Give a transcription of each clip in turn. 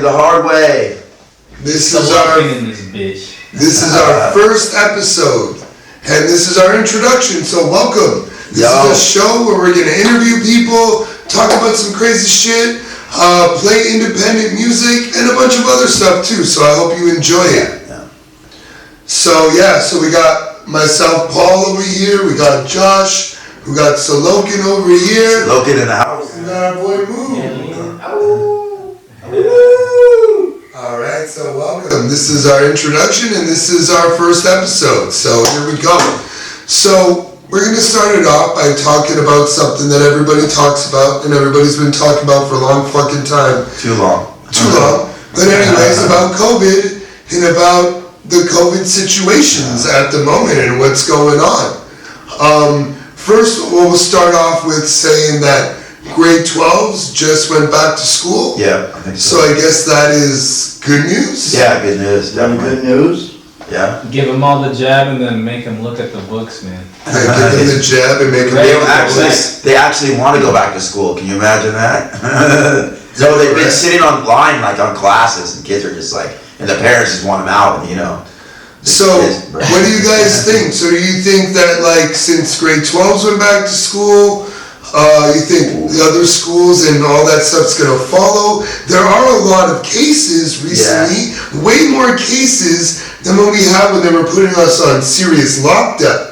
the Hard Way. This is our first episode, and this is our introduction. So welcome. This is a show where we're gonna interview people, talk about some crazy shit, play independent music, and a bunch of other stuff too. So I hope you enjoy it. So we got myself, Paul, over here. We got Josh. We got Salokin over here. Salokin in the house. We got our boy Moo. Alright, so welcome. This is our introduction and this is our first episode. So here we go. So we're going to start it off by talking about something that everybody talks about and everybody's been talking about for a long fucking time. Too long. But anyways, about COVID and about the COVID situations at the moment and what's going on. First, we'll start off with saying that grade 12s just went back to school. Yeah, I think so. I guess that is good news. Yeah, good news. Definitely good news. Yeah. Give them all the jab and then make them look at the books, man. Yeah, give them the jab and make them They actually want to go back to school. Can you imagine that? So they've been sitting online like on classes, and kids are just like, and the parents just want them out, you know. So, what do you guys think? So, do you think that, like, since grade 12s went back to school, you think the other schools and all that stuff's gonna follow? There are a lot of cases recently, way more cases than what we had when they were putting us on serious lockdown.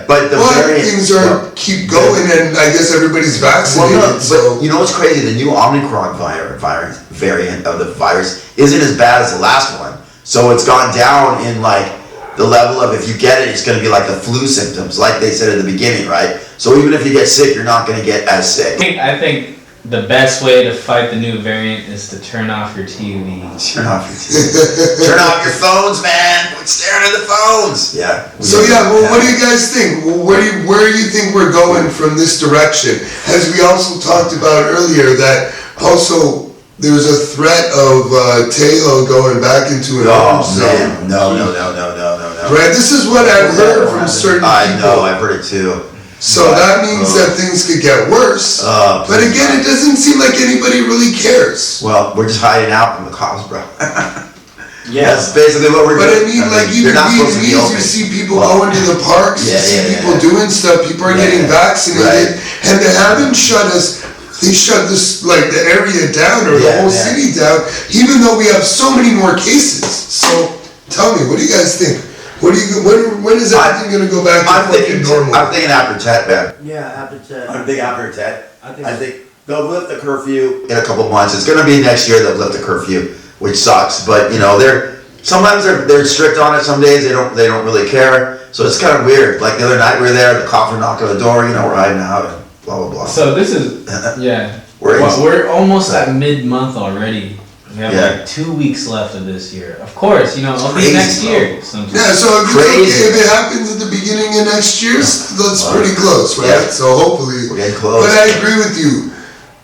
But the variant, things are keep going, and I guess everybody's vaccinated. But you know what's crazy? The new Omicron variant of the virus isn't as bad as the last one. So it's gone down in like the level of if you get it, it's going to be like the flu symptoms, like they said at the beginning, right? So even if you get sick, you're not going to get as sick. I think the best way to fight the new variant is to turn off your TV. Turn off your TV. Turn off your phones, man. Quit staring at the phones. Yeah. What do you guys think? Where do you think we're going from this direction? As we also talked about earlier, that also there's a threat of Tejo going back into an orange zone. No. Right, this is what I've heard from certain people. I know, I've heard it too. So that means that things could get worse. But again, it doesn't seem like anybody really cares. Well, we're just hiding out from the cops, bro. That's basically what we're doing. But I mean, like, even Vietnamese, you see people going to the parks, you see people doing stuff, people are getting vaccinated, and they haven't shut us. They shut this, like, the area down or the whole city down, even though we have so many more cases. So, tell me, what do you guys think? When is everything going to go back to fucking normal? I'm thinking after TET, man. Yeah, after TET. I'm thinking after TET. I think they'll lift the curfew in a couple months. It's going to be next year they'll lift the curfew, which sucks. But, you know, they're strict on it. Some days they don't really care. So it's kind of weird. Like the other night we were there, the cops were knocking on the door, you know, we're hiding out and blah, blah, blah. So this is, we're almost at mid-month already. We have like 2 weeks left of this year. Of course, you know, it'll be next year. Sometime. Yeah, so if it happens at the beginning of next year, that's pretty close, right? Yeah. So hopefully, we're getting close. But I agree with you.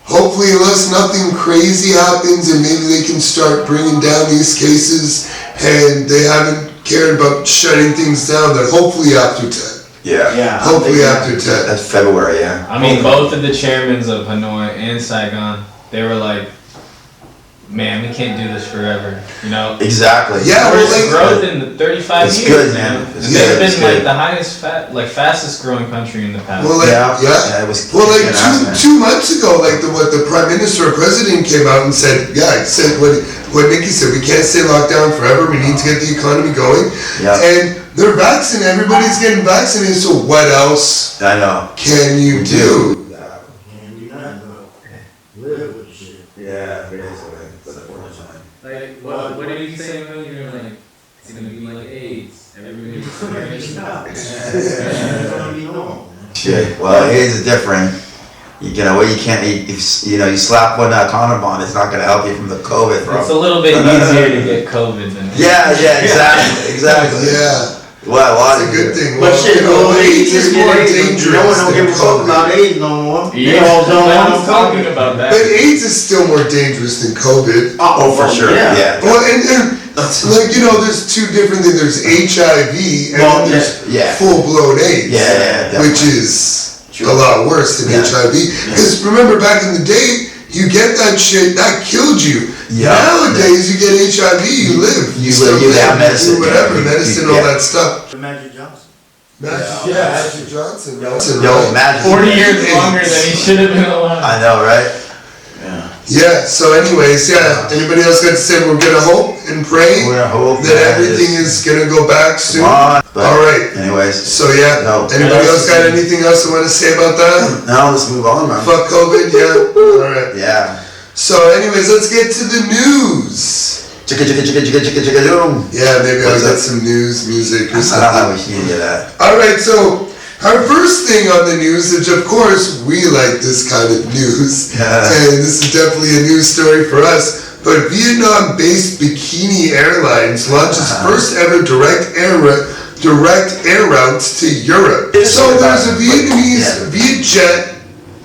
Hopefully, unless nothing crazy happens and maybe they can start bringing down these cases and they haven't cared about shutting things down, that hopefully after 10. Yeah. Hopefully after 10. That's February, yeah. I mean, both of the chairmen of Hanoi and Saigon, they were like, man, we can't do this forever, you know? Exactly. Yeah, like growth in the 35 years. It's good, man. They've been like the fastest growing country in the past. Well, it was. Well, like 2 months ago, like the prime minister or president came out and said, said what Nikki said, we can't stay locked down forever. We need to get the economy going. Yeah. And they're vaccinated. Everybody's getting vaccinated. So what else? I know. Can you do? Yeah. Like, what did you say when you were like, it's gonna be like AIDS? Everybody's Shit. Well, AIDS is different. You can't. You slap one condom on, it's not gonna help you from the COVID, bro. It's a little bit easier to get COVID than. Exactly. Yeah. Well, that's a good thing. But shit, AIDS is more dangerous. No one don't give a fuck about AIDS no more. Yeah, I was talking about that. But AIDS is still more dangerous than COVID. Oh, for sure. Yeah. Well, and like, there's two different things. There's HIV and then there's full-blown AIDS. Yeah, which is a lot worse than HIV. Because remember, back in the day, you get that shit, that killed you. Yeah. Nowadays, you get HIV, you live. You have medicine. You do whatever, medicine, all that stuff. Magic Johnson. Magic Johnson. Yo, Magic. 40 years longer than he should have been alive. I know, right? Yeah, so anyways, anybody else got to say we're gonna hope and pray that everything is gonna go back soon? Alright. Anyways. So anybody else got anything else they want to say about that? No, let's move on, man. Fuck COVID, Alright. Yeah. So anyways, let's get to the news. Chicka chicka chicka chicka chicka chicka doom. Yeah, maybe I'll get some news music or something. I don't know if we need that. Alright, so our first thing on the news, which of course we like this kind of news, and this is definitely a news story for us, but Vietnam-based Bikini Airlines launches first ever direct air routes to Europe. So there's a Vietnamese Vietjet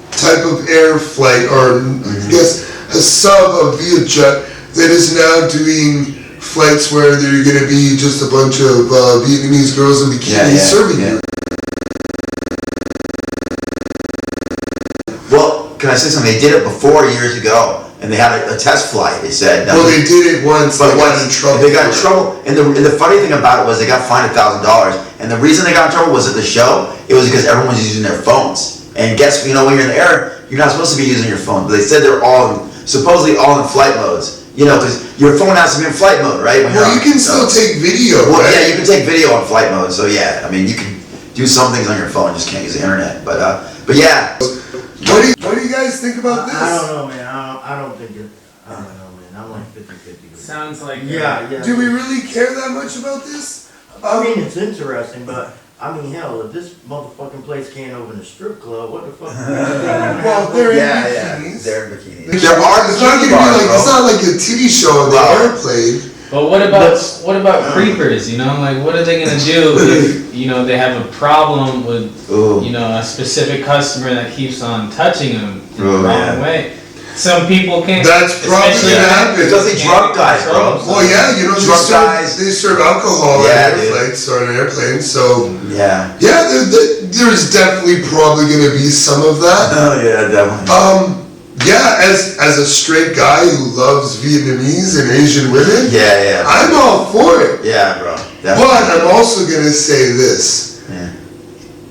type of air flight, or I guess a sub of Vietjet that is now doing flights where they're going to be just a bunch of Vietnamese girls in bikinis serving you. Well, can I say something? They did it before years ago, and they had a test flight. They said. Well, they did it once, but they got in trouble. They got in trouble, and the funny thing about it was they got fined $1,000, and the reason they got in trouble was at the show. It was because everyone was using their phones, and guess when you're in the air, you're not supposed to be using your phone. But they said they're supposedly all in flight modes. You know, because your phone has to be in flight mode, right? Well, you can still take video, right? Yeah, you can take video on flight mode. So yeah, I mean, you can do some things on your phone, just can't use the internet. But yeah. What do you guys think about this? I don't know, man. I don't think it. I don't know, man. I'm like 50-50. Sounds like yeah. Do we really care that much about this? I mean, it's interesting, but I mean, hell, if this motherfucking place can't open a strip club, what the fuck? Well, they're in bikinis. They're in bikinis. It's not like a TV show on the airplane. But what about creepers? You know, like what are they gonna do if they have a problem with a specific customer that keeps on touching them in the wrong way? Some people can't. That's probably gonna happen. Especially drunk guys, bro. Well, yeah, they serve alcohol on airplanes or on airplanes, so there's definitely probably gonna be some of that. Oh yeah, definitely. Yeah, as a straight guy who loves Vietnamese and Asian women, I'm all for it. Yeah, bro. Definitely. But I'm also gonna say this. Yeah.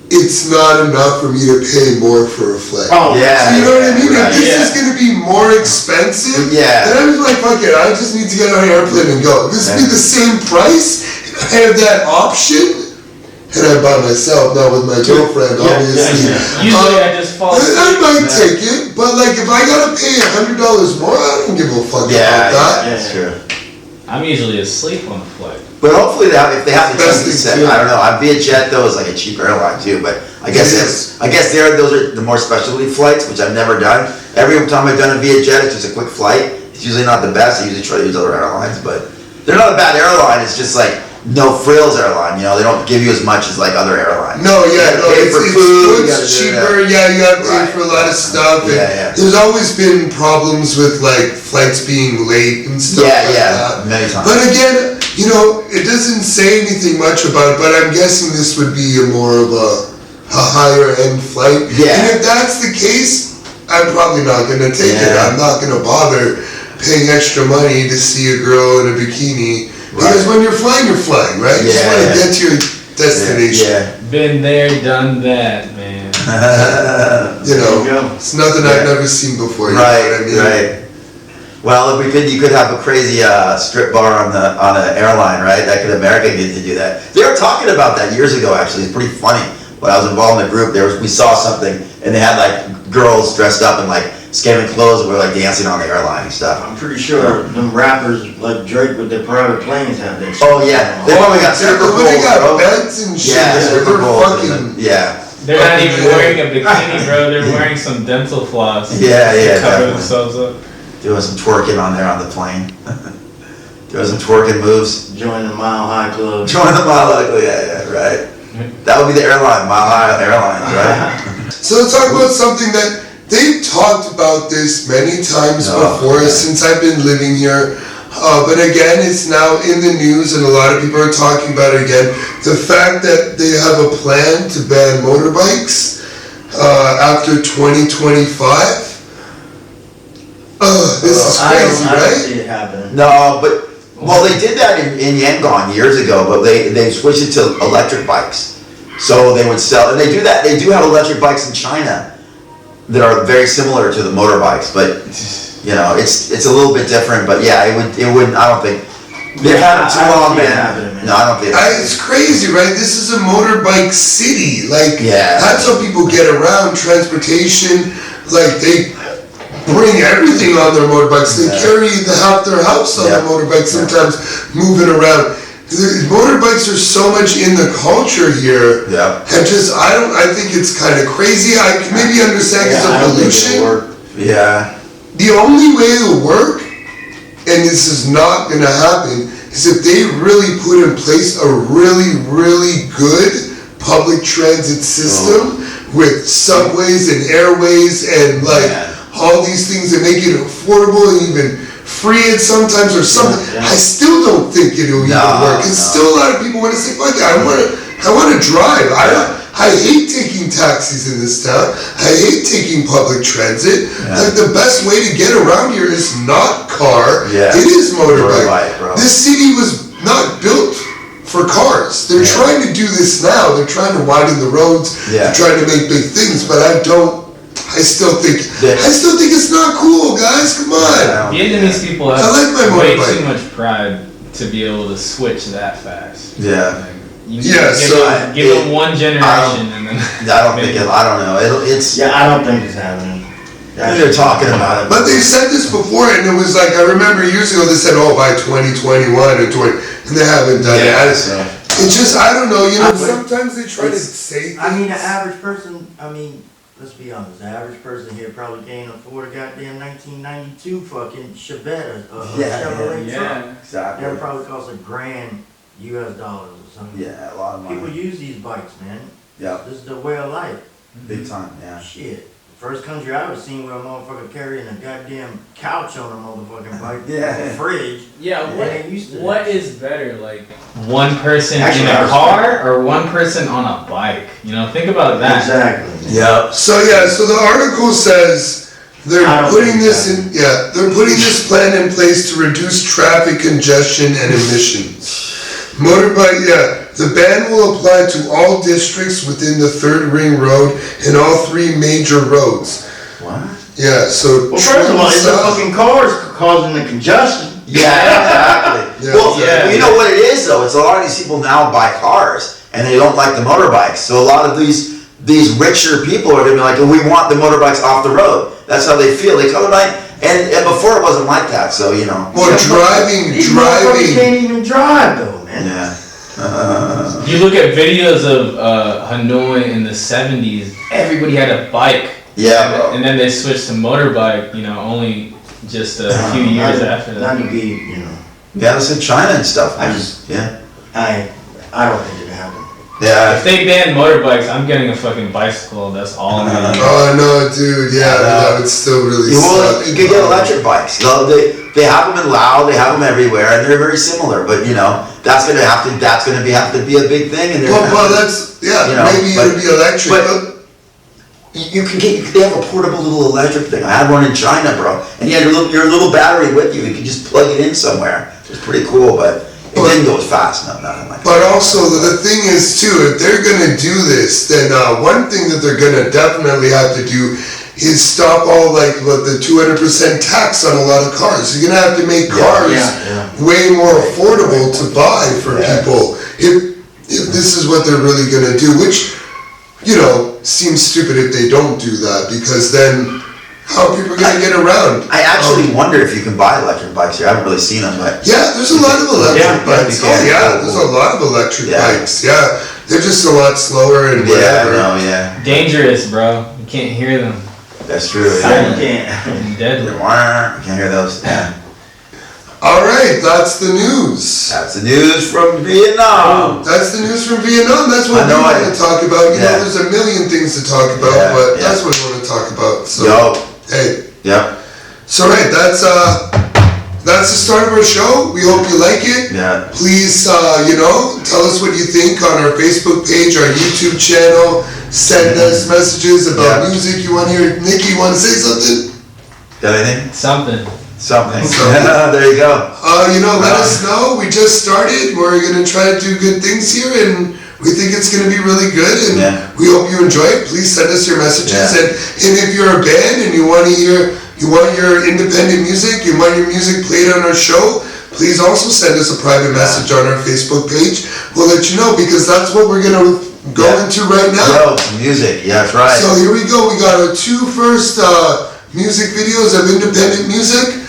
It's not enough for me to pay more for a flight. Oh, yeah. So you know what I mean? If this is gonna be more expensive, then I'm like, fuck it, I just need to get on an airplane and go. This would be the same price if I have that option. And I'm by myself, not with my girlfriend, obviously. Usually I just fall asleep. I might take it, but like if I gotta pay $100 more, I don't give a fuck about that. Yeah, that's true. I'm usually asleep on the flight. But hopefully if they have the cheap set, I don't know. Vietjet though is like a cheap airline too, but I guess those are the more specialty flights, which I've never done. Every time I've done a Vietjet, it's just a quick flight. It's usually not the best. I usually try to use other airlines, but they're not a bad airline. It's just like no frills airline, they don't give you as much as like other airlines. It's cheaper. Yeah, you have to pay for a lot of stuff. There's always been problems with like flights being late and stuff like that. Many times. But again, it doesn't say anything much about it. But I'm guessing this would be more of a higher end flight. Yeah. And if that's the case, I'm probably not gonna take it. I'm not gonna bother paying extra money to see a girl in a bikini. Because when you're flying, right? You just want to get to your destination. Yeah. Been there, done that, man. It's nothing I've never seen before. You know what I mean? Right. Well, you could have a crazy strip bar on an airline, right? America get to do that. They were talking about that years ago. Actually, it's pretty funny. When I was involved in the group, we saw something, and they had like girls dressed up in like scamming clothes and were like dancing on the airline and stuff. I'm pretty sure them rappers like Drake with their private planes have that shit. Oh yeah, they probably got stripper poles, they got beds and shit. Stripper poles. They're not even wearing a bikini, bro. They're wearing some dental floss. To cover themselves up. Doing some twerking on there on the plane. Doing some twerking moves. Join the Mile High Club. Right. That would be the airline, Mile High Airlines, right? So let's talk about something that they've talked about this many times before since I've been living here. But again, it's now in the news and a lot of people are talking about it again. The fact that they have a plan to ban motorbikes after 2025. This is crazy, I don't right? see it happening. No, but, well, they did that in Yangon years ago, but they switched it to electric bikes. So they would sell, and they do that, they do have electric bikes in China that are very similar to the motorbikes, but, you know, it's a little bit different, but yeah, it wouldn't, I don't think, they've had it too long, man. No, I don't think. It's crazy, right? This is a motorbike city. Like, Yeah. that's how people get around, transportation. Like, they bring everything on their motorbikes. They carry half their house on their motorbike sometimes, moving around. Motorbikes are so much in the culture here. Yeah. And just, I think it's kind of crazy. I can maybe understand because of pollution. Yeah. The only way it'll work, and this is not going to happen, is if they really put in place a really, really good public transit system with subways and airways and like all these things that make it affordable and even free it sometimes or something. I still don't think it'll even work. Because still a lot of people want to say, fuck it, I want to drive. I hate taking taxis in this town. I hate taking public transit. Like the best way to get around here is not car. It is motorbike. This city was not built for cars. They're trying to do this now. They're trying to widen the roads. They're trying to make big things, but I still think it's not cool, guys. Come on. Vietnamese people have I like my way motorbike. too much pride to be able to switch that fast. Yeah. Like, you give them one generation and then. I don't think I don't know. It's. Yeah, I don't think it's happening. They're talking about it. But they've said this before, and it was like, I remember years ago they said, by 2021 or 20, and they haven't done it. It's just, I don't know, sometimes they try to say things. I mean, the average person, let's be honest, the average person here probably can't afford a goddamn 1992 fucking Chevette, Chevrolet truck. Exactly. That probably costs $1,000 US or something. Yeah, a lot of money. People use these bikes, man. Yeah. This is the way of life. Big time, yeah. Shit. First country I ever seen where a motherfucker carrying a goddamn couch on a motherfucking bike. Yeah. A fridge. Yeah, They ain't used to what that. is better, like one person Actually, in I a was car or one person on a bike? Think about that. Exactly. Yeah. So the article says they're I don't putting think this that- in, they're putting this plan in place to reduce traffic congestion and emissions. The ban will apply to all districts within the third ring road and all three major roads. What? Yeah, so. Well, first of all, it's the fucking cars causing the congestion. Yeah, exactly. Well, you know what it is though? It's a lot of these people now buy cars and they don't like the motorbikes. So a lot of these richer people are gonna be like, we want the motorbikes off the road. That's how they feel. They come tonight, and before it wasn't like that. So Well, These motherfuckers can't even drive though, man. Yeah. You look at videos of Hanoi in the 70s, everybody had a bike. Yeah, bro. And then they switched to motorbike, only just a few years after that. Not to be, Yeah, that's in China and stuff. I just- Yeah. I don't think it happened. Yeah. If they ban motorbikes, I'm getting a fucking bicycle. That's all I'm getting. Oh no, dude, that would still really Well, suck. you could get electric bikes. They have them in Laos, they have them everywhere, and they're very similar. But that's gonna have to be a big thing. And they're Well, that's maybe it would be electric, but you can get. They have a portable little electric thing. I had one in China, bro, and you had your little battery with you. You could just plug it in somewhere. It was pretty cool, but it didn't go as fast. No, nothing like that. But also, the thing is too, if they're gonna do this, then one thing that they're gonna definitely have to do is stop all the 200% tax on a lot of cars. You're gonna have to make cars way more affordable to buy for people. If this is what they're really gonna do, which seems stupid if they don't do that, because then how are people gonna get around? I actually wonder if you can buy electric bikes here. I haven't really seen them, but There's a lot of electric bikes. you can. There's a lot of electric bikes. Yeah, they're just a lot slower and whatever. Dangerous, bro. You can't hear them. That's true. I Yeah. can't. Deadly. You can't hear those. Yeah. All right, that's the news. That's the news from Vietnam. That's the news from Vietnam. That's what we want to talk about. There's a million things to talk about, but that's what we want to talk about. So, hey. Yep. So, right, that's the start of our show. We hope you like it. Yeah. Please, tell us what you think on our Facebook page, our YouTube channel. Send us messages about music you want to hear. Nikki, you want to say something? Got anything? Something. There you go. Let us know. We just started. We're going to try to do good things here, and we think it's going to be really good, and we hope you enjoy it. Please send us your messages, and if you're a band and you want your independent music, you want your music played on our show, please also send us a private message on our Facebook page. We'll let you know, because that's what we're going to go into right now. Music. Yeah, that's right. So here we go. We got our two first music videos of independent music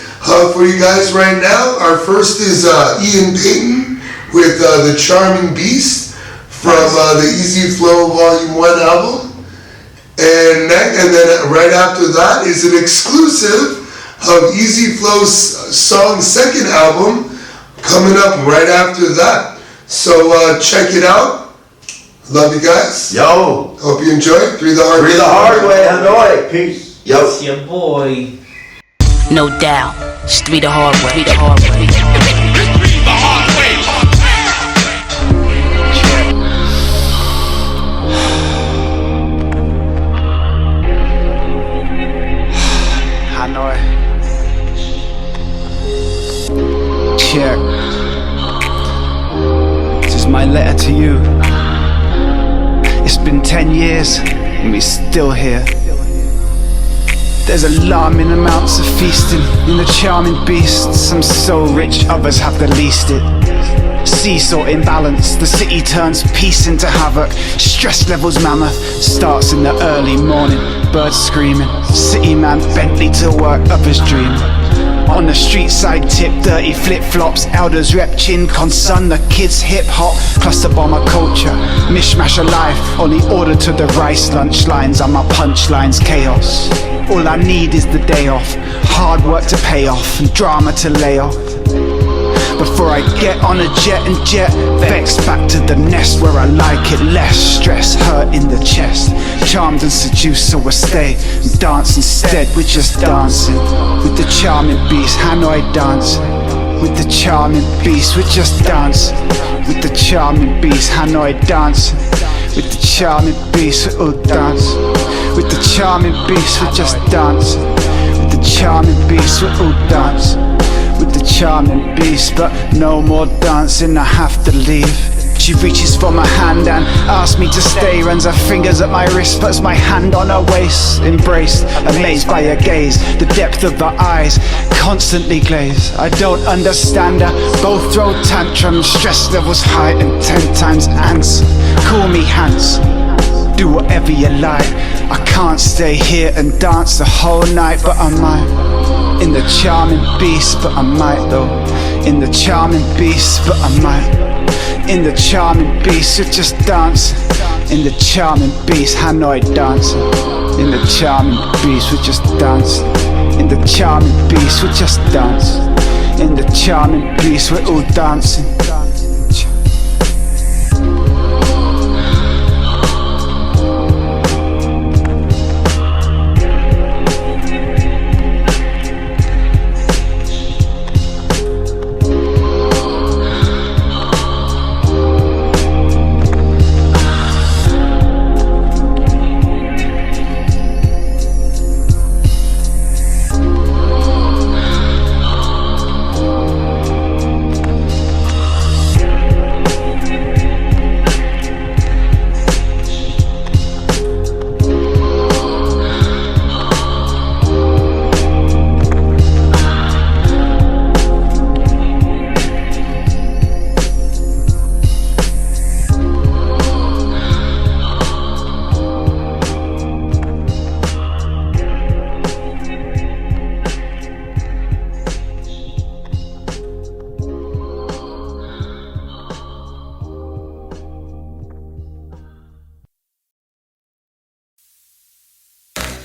for you guys right now. Our first is Ian Paynton with The Charming Beast from the Easy Flow Volume 1 album. And then right after that is an exclusive of Easy Flow's song second album coming up right after that. So check it out. Love you guys. Yo. Hope you enjoy. Three the Hard Way Hanoi. Peace. Yo. It's your boy. No doubt. It's three the hard way. The hard way. Hanoi. Check. This is my letter to you. It's been 10 years and we're still here. There's alarming amounts of feasting in the charming beast. Some so rich, others have the least it. Seesaw imbalance, the city turns peace into havoc. Stress levels mammoth, starts in the early morning. Birds screaming, city man Bentley to work, others dream. On the street side tip, dirty flip-flops. Elders rep chin, concern the kids hip-hop. Cluster bomber culture, mishmash of life. Only order to the rice lunch lines are my punchlines, chaos. All I need is the day off, hard work to pay off, and drama to lay off. Before I get on a jet and jet vexed back to the nest where I like it less. Stress, hurt in the chest, charmed and seduced, so I stay and dance instead. We're just dancing with the charming beast, Hanoi dancing with the charming beast. We're just dancing with the charming beast, Hanoi dancing with the charming beast. We're all dancing with the charming beast. We're just dancing with the charming beast. We're all dancing with the charming beast, but no more dancing, I have to leave. She reaches for my hand and asks me to stay. Runs her fingers at my wrist, puts my hand on her waist. Embraced, amazed by her gaze, the depth of her eyes constantly glaze. I don't understand her, both throw tantrums. Stress levels high and 10 times ants. Call me Hans, do whatever you like. I can't stay here and dance the whole night, but I might. In the charming beast, but I might though. In the charming beast, but I might. In the charming beast, you're just dancing. In the charming beast, Hanoi dancing. In the charming beast, we're just dancing. In the charming beast, we're just dancing. In the charming beast, we're all dancing.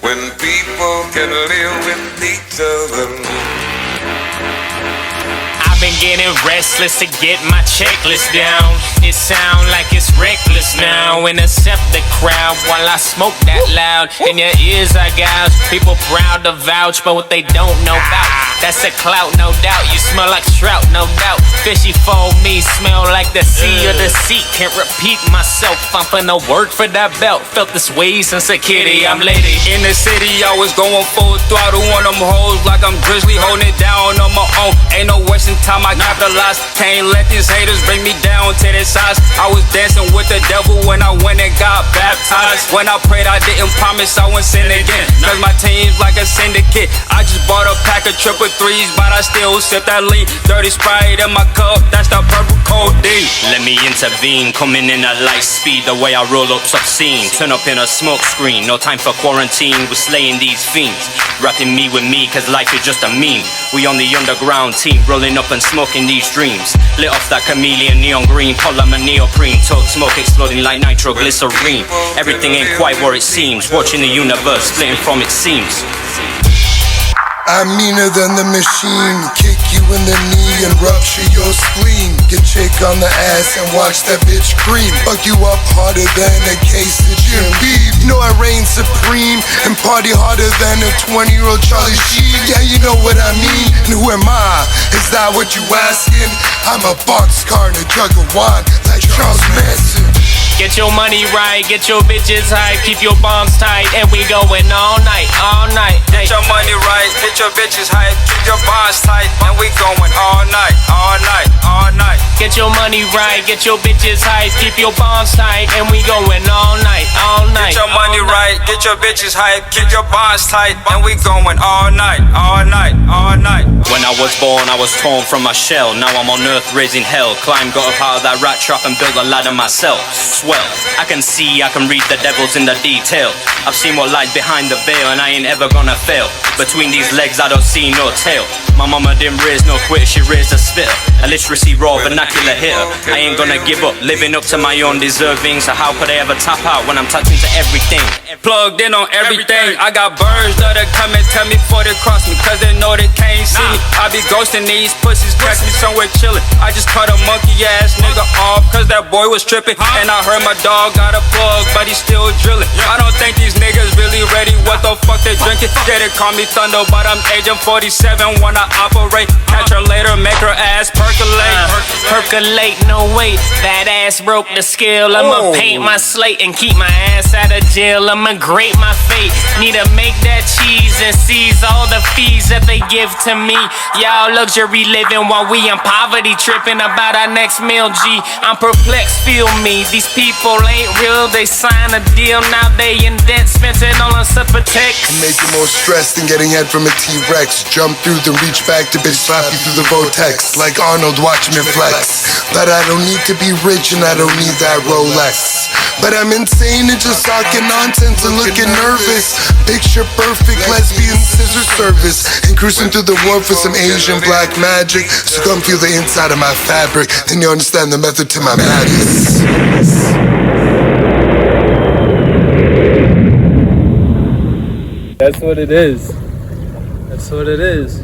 When people can live with each other. I've been getting restless to get my checklist down. It sound like it's reckless now. Intercept the crowd while I smoke that loud. In your ears I gouge. People proud to vouch, but what they don't know about, that's a clout, no doubt. You smell like trout, no doubt. Fishy for me, smell like the sea or the sea. Can't repeat myself, I'm finna work for that belt. Felt this way since a kitty, I'm lady. In the city, I was going full throttle on them hoes like I'm Grizzly, holding it down on my own. Ain't no wasting time, I capitalize. Can't let these haters bring me down to their size. I was dancing with the devil when I went and got baptized. When I prayed, I didn't promise I wouldn't sin again. Cause my team's like a syndicate. I just bought a pack of triple threes, but I still sip that lean. Dirty Sprite in my cup, that's the purple codeine. Let me intervene, coming in at light speed. The way I roll up's obscene. Turn up in a smoke screen, no time for quarantine. We're slaying these fiends. Rapping me with me, cause life is just a meme. We on the underground team, rolling up and smoking these dreams. Lit off that chameleon, neon green, polymer neoprene. Talk smoke exploding like nitroglycerine. Everything ain't quite what it seems. Watching the universe splitting from its seams. I'm meaner than the machine. Kick you in the knee and rupture your spleen. Get chick on the ass and watch that bitch cream. Fuck you up harder than a case of Jim Beam. You know I reign supreme and party harder than a 20-year-old Charlie Sheen. Yeah, you know what I mean. And who am I? Is that what you asking? I'm a boxcar and a jug of wine like Charles Manson. Get your money right, get your bitches high, keep your bombs tight, and we going all night, all night. Get your money right, get your bitches hype, keep your bonds tight, and we going all night, all night, all night. Get your money right, get your bitches hype, keep your bonds tight, and we going all night, all night. Get your money right, get your bitches hype, keep your bonds tight, and we going all night, all night, all night. When I was born, I was torn from my shell. Now I'm on earth raising hell. Climb, got up out of that rat trap and built a ladder myself. Swell, I can see, I can read the devils in the detail. I've seen what lies behind the veil, and I ain't ever gonna fail. Between these legs, I don't see no tail. My mama didn't raise no quitter, she raised a spitter. Illiteracy raw, vernacular hitter. I ain't gonna give up, living up to my own deserving. So how could I ever tap out when I'm touching to everything? Plugged in on everything. I got birds that'll come and tell me before they cross me, cause they know they can't see me. I be ghosting these pussies, catch me somewhere chillin'. I just cut a monkey ass nigga off, cause that boy was trippin'. And I heard my dog got a plug, but he still drillin'. I don't think these niggas really ready, what the fuck they drinkin'? Yeah, they call me Thunder, but I'm agent 47 when I operate. Catch her later, make her ass percolate. Percolate, no wait, that ass broke the scale. I'ma paint my slate and keep my ass out of jail. I'ma grate my fate, need to make that cheese and seize all the fees that they give to me. Y'all luxury living while we in poverty, tripping about our next meal. G, I'm perplexed, feel me. These people ain't real, they sign a deal, now they in debt, spent it all on Supatex. Make you more stressed than getting head from a T-Rex. Jump through then reach back to bitch slap you through the vortex. Like Arnold watching me flex. But I don't need to be rich and I don't need that Rolex. But I'm insane and just talking nonsense and looking nervous. Picture perfect lesbian scissor service. And cruising through the world for some Asian black magic. So come feel the inside of my fabric, then you understand the method to my madness. That's what it is. That's what it is.